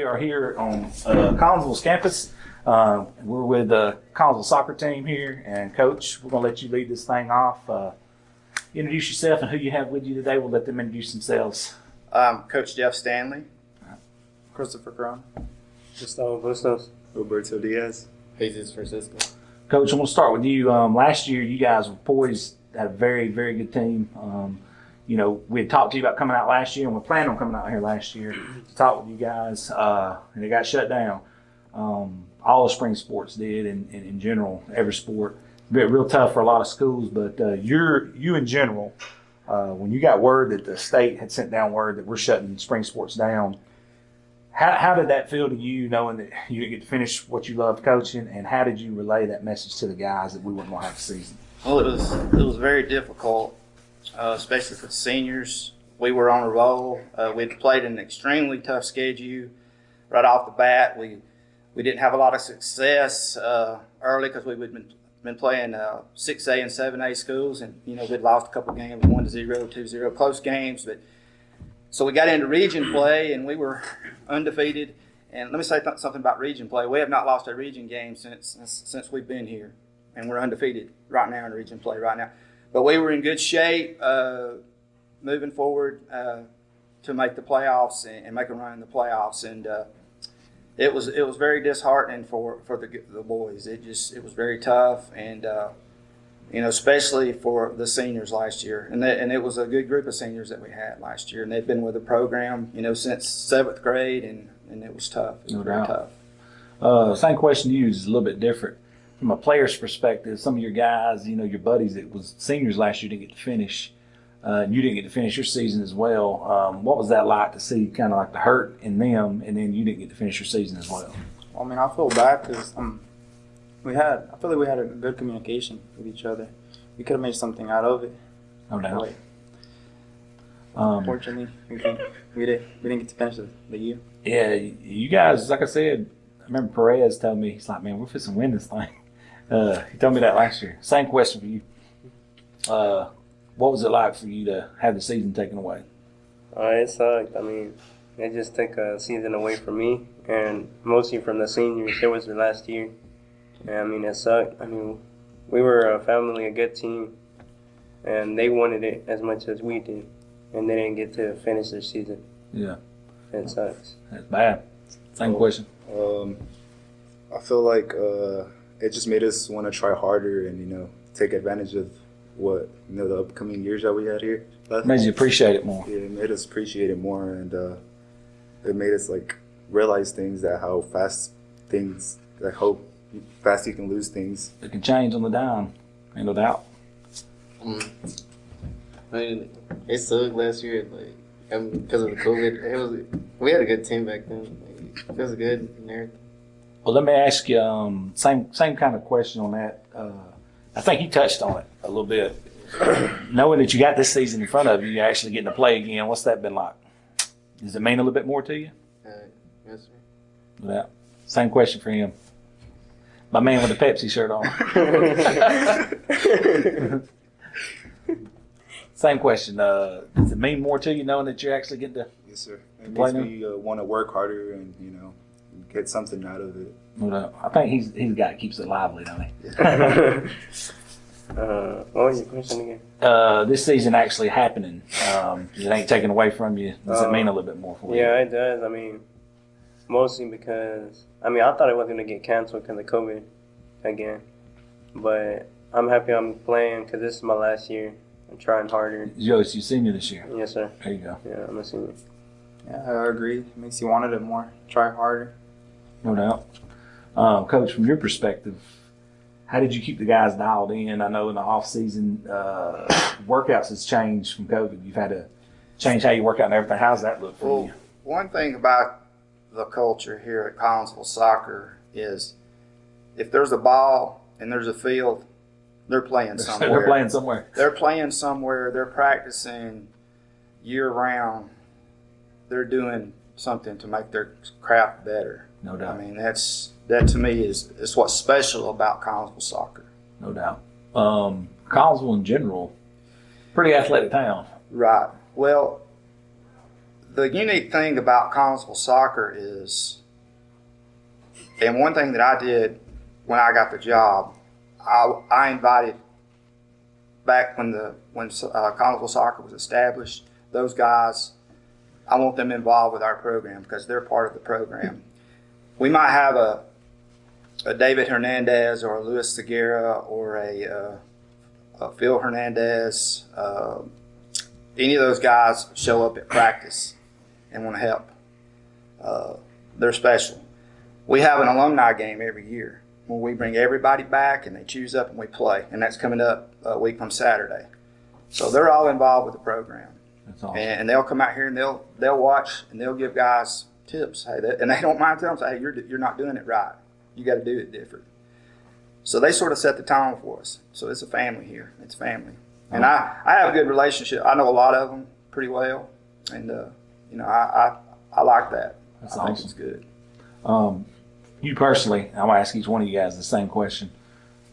are here on Collinsville's campus. We're with the Collinsville Soccer team here, and Coach, we're going to let you lead this thing off. Introduce yourself and who you have with you today. We'll let them introduce themselves. Coach Jeff Stanley. Christopher Cron. Gustavo Bustos. Roberto Diaz. Jesus Francisco. Coach, I'm going to start with you. Last year, you guys were poised, had a very, very good team. We had talked to you about coming out last year, and we planned on coming out here last year to talk with you guys, and it got shut down. All the spring sports did, and in general, every sport. Been real tough for a lot of schools, but you in general, when you got word that the state had sent down word that we're shutting spring sports down, how did that feel to you, knowing that you didn't get to finish what you loved coaching, and how did you relay that message to the guys that we wouldn't want to have a season? Well, it was very difficult, especially for the seniors. We were on a roll. We'd played an extremely tough schedule right off the bat. We didn't have a lot of success early because we'd been playing 6A and 7A schools, and we'd lost a couple games, 1-0, 2-0, close games. But so we got into region play, and we were undefeated. And let me say something about region play. We have not lost a region game since we've been here, and we're undefeated right now in region play right now. But we were in good shape moving forward to make the playoffs and make a run in the playoffs. And it was very disheartening for the boys. It was very tough, and especially for the seniors last year. And it was a good group of seniors that we had last year, and they've been with the program since 7th grade, and it was tough. It was very tough. Same question to you is a little bit different. From a player's perspective, some of your guys, your buddies that was seniors last year didn't get to finish. You didn't get to finish your season as well. What was that like to see kind of like the hurt in them, and then you didn't get to finish your season as well? Well, I mean, I feel bad because I feel like we had a good communication with each other. We could have made something out of it. No doubt. Unfortunately, we didn't get to finish the year. Yeah, you guys, like I said, I remember Perez told me, he's like, man, we're fixing to win this thing. He told me that last year. Same question for you. What was it like for you to have the season taken away? It sucked. I mean, it just took a season away from me, and mostly from the seniors. It was their last year. And I mean, it sucked. I mean, we were a family, a good team, and they wanted it as much as we did, and they didn't get to finish their season. Yeah. It sucks. That's bad. Same question. I feel like it just made us want to try harder and, take advantage of what, the upcoming years that we had here. Made you appreciate it more. Yeah, it made us appreciate it more, and it made us, realize things, that how fast you can lose things. It can change on the dime, ain't no doubt. I mean, it sucked last year, because of the COVID. We had a good team back then. It was good and everything. Well, let me ask you, same kind of question on that. I think you touched on it a little bit. Knowing that you got this season in front of you, you're actually getting to play again. What's that been like? Does it mean a little bit more to you? Yes, sir. Yeah. Same question for him. My man with the Pepsi shirt on. Same question. Does it mean more to you knowing that you're actually getting to Yes, sir. It play makes me want to work harder and, get something out of it. No, I think he's the guy that keeps it lively, don't he? What was your question again? This season actually happening. It ain't taken away from you. Does it mean a little bit more for you? Yeah, it does. I mean, mostly because, I thought it was going to get canceled because of COVID again. But I'm happy I'm playing because this is my last year. I'm trying harder. You're senior this year. Yes, sir. There you go. Yeah, I'm a senior. Yeah, I agree. It makes you want it more. Try harder. No doubt. Coach, from your perspective, how did you keep the guys dialed in? I know in the off-season, workouts has changed from COVID. You've had to change how you work out and everything. How's that look for you? One thing about the culture here at Collinsville Soccer is if there's a ball and there's a field, they're playing somewhere. They're playing somewhere. They're playing somewhere. They're practicing year-round. They're doing something to make their craft better. No doubt. I mean, that to me is what's special about Collinsville Soccer. No doubt. Collinsville in general, pretty athletic town. Right. Well, The unique thing about Collinsville Soccer is, and one thing that I did when I got the job, I invited back when Collinsville Soccer was established, those guys, I want them involved with our program because they're part of the program. We might have a David Hernandez or a Luis Segura or a Phil Hernandez. Any of those guys show up at practice and want to help. They're special. We have an alumni game every year where we bring everybody back and they choose up and we play, and that's coming up a week from Saturday. So they're all involved with the program. That's awesome. And they'll come out here and they'll watch and they'll give guys tips. Hey, and they don't mind telling them, hey, you're not doing it right. You got to do it different. So they sort of set the tone for us. So it's a family here. It's family. And I have a good relationship. I know a lot of them pretty well. And, I like that. That's I think awesome. it's good. You personally, I'm going to ask each one of you guys the same question.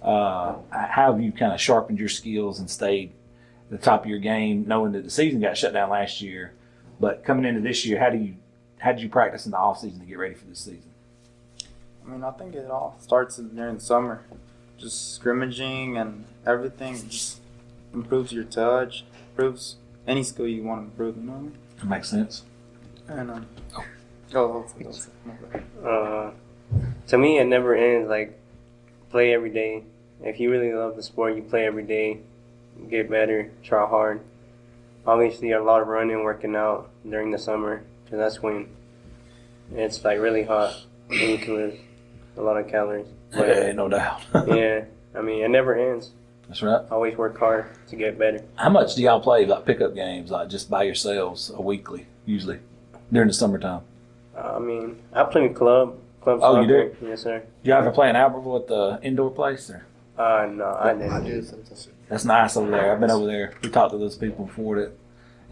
How have you kind of sharpened your skills and stayed at the top of your game, knowing that the season got shut down last year, but coming into this year, how did you practice in the off season to get ready for this season? I mean, I think it all starts during the summer. Just scrimmaging and everything just improves your touch, improves any skill you want to improve, you know what I mean? That makes sense. And, To me, it never ends. Like, play every day. If you really love the sport, you play every day, get better, try hard. Obviously, a lot of running, working out during the summer, because that's when it's like really hot and you can lose a lot of calories. But, Yeah, no doubt. yeah, I mean, it never ends. That's right. Always work hard to get better. How much do y'all play like pickup games, like just by yourselves, a weekly, usually during the summertime? I mean, I play club Oh, soccer. you do? Yes, sir. Do y'all ever play in Albertville at the indoor place? Or? No, I didn't. I do sometimes. That's nice over there. I've been over there. We talked to those people before. That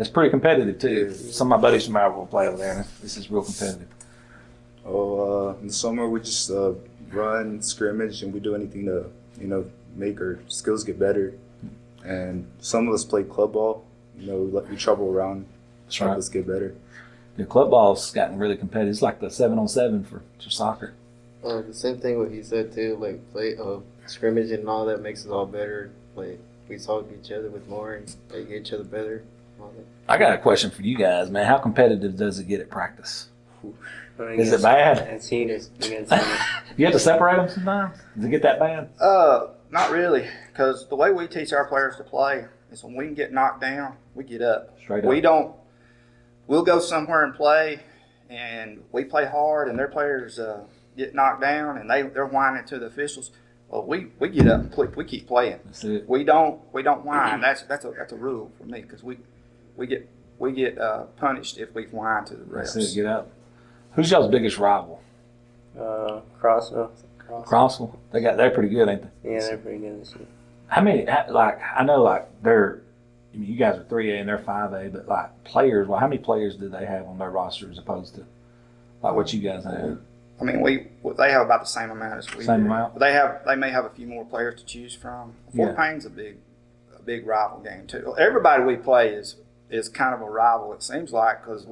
it's pretty competitive too. Some of my buddies from Albertville play over there. And this is real competitive. In the summer we just run, scrimmage, and we do anything to, make our skills get better. And some of us play club ball. We travel around, That's help right. us get better. The club ball's gotten really competitive. It's like the 7-on-7 for soccer. The same thing what he said too, like play scrimmage and all that makes us all better. Like we talk to each other with more and like, get each other better. All that. I got a question for you guys, man. How competitive does it get at practice? Is it It's bad? It's heated. It's heated. You have to separate them sometimes? Does it get that bad? Not really, because the way we teach our players to play is when we can get knocked down, we get up. Straight up. We'll go somewhere and play, and we play hard, and their players get knocked down, and they're whining to the officials. Well, we get up and play, we keep playing. That's it. We don't whine. That's a rule for me because we get punished if we whine to the That's refs. it. Get out. Who's y'all's biggest rival? Crossville. Crossville. They're pretty good, ain't they? Yeah, they're pretty good this year. How many? Like I know, like they're. I mean, you guys are 3A and they're 5A, but like players. Well, how many players do they have on their roster as opposed to like what you guys have? I mean, they have about the same amount as we Same do. amount? They may have a few more players to choose from. Fort Yeah. Payne's a big rival game too. Everybody we play is kind of a rival. It seems like because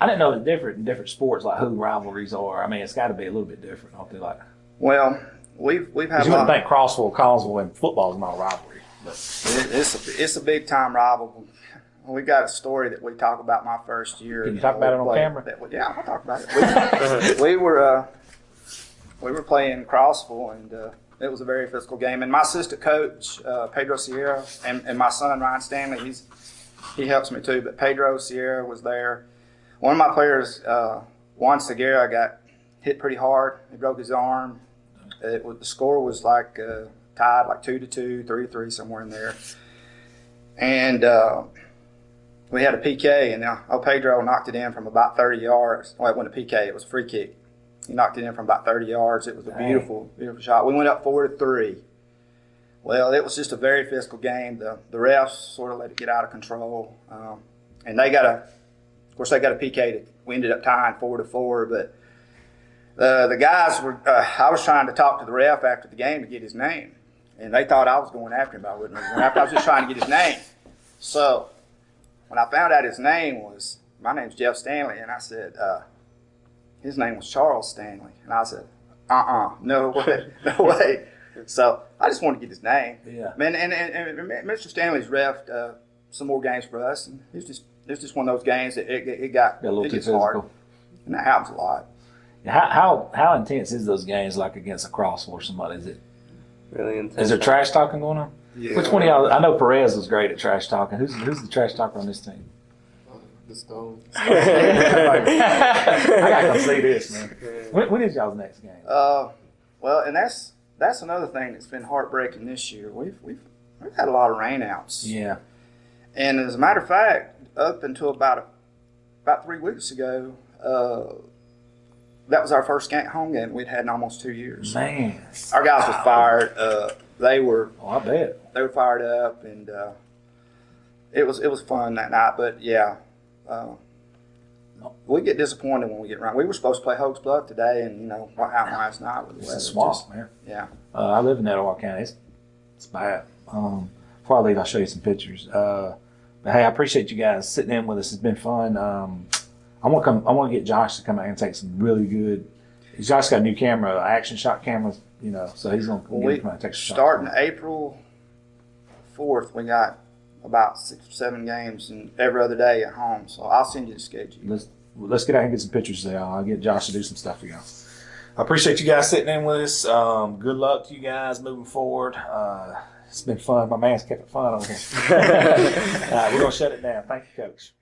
I didn't know the different in different sports, like who rivalries are. I mean, it's got to be a little bit different, don't they? Like, well, we've had you a wouldn't lot. think Crossville, Collinsville, and football is not a rivalry. But It's a big time rival. We got a story that we talk about my first year. Can you talk about it on camera? Yeah, I'll talk about it. We were playing Crossville, and it was a very physical game. And my assistant coach, Pedro Sierra, and my son Ryan Stanley, he helps me too. But Pedro Sierra was there. One of my players, Juan Segura, got hit pretty hard. He broke his arm. The score was like tied, like 2-2, 3-3, somewhere in there. And we had a PK, and Pedro knocked it in from about 30 yards. Well, it wasn't a PK; it was a free kick. He knocked it in from about 30 yards. It was a beautiful, beautiful shot. We went up 4-3. Well, it was just a very physical game. The refs sort of let it get out of control, and they got a PK. We ended up tying 4-4, but the guys were. I was trying to talk to the ref after the game to get his name, and they thought I was going after him, but I wasn't going after him. I was just trying to get his name. So when I found out his name was my name's Jeff Stanley. And I said, his name was Charles Stanley. And I said, no way, no way. So I just wanted to get his name. Yeah. Man, and Mr. Stanley's refed some more games for us. And it was just one of those games that it got Got a little it too gets hard. physical. And that happens a lot. How intense is those games like against a cross or somebody? Is it Really intense. is there trash talking going on? Yeah. Which one of y'all? I know Perez was great at trash talking. Who's the trash talker on this team? The Stone. I gotta come see this, man. When is y'all's next game? Well, and that's another thing that's been heartbreaking this year. We've had a lot of rainouts. Yeah. And as a matter of fact, up until about 3 weeks ago, that was our first home game we'd had in almost 2 years. Man. Our guys was fired. They were Oh, I bet. fired up, and it was fun that night. But yeah, we get disappointed when we get around. We were supposed to play Hogs Bluff today, and what happened last night with the It's weather. a swamp, Just- man. Yeah. I live in Etowah County. It's bad. Before I leave, I'll show you some pictures. But hey, I appreciate you guys sitting in with us. It's been fun. I want to get Josh to come out and take some really good. Josh got a new camera, action shot cameras. So he's gonna come out and take some shots. Starting April 4th, we got about 6 or 7 games and every other day at home. So I'll send you the schedule. Let's get out and get some pictures there. I'll get Josh to do some stuff for y'all. I appreciate you guys sitting in with us. Good luck to you guys moving forward. It's been fun. My man's kept it fun over here. All right, we're gonna shut it down. Thank you, Coach.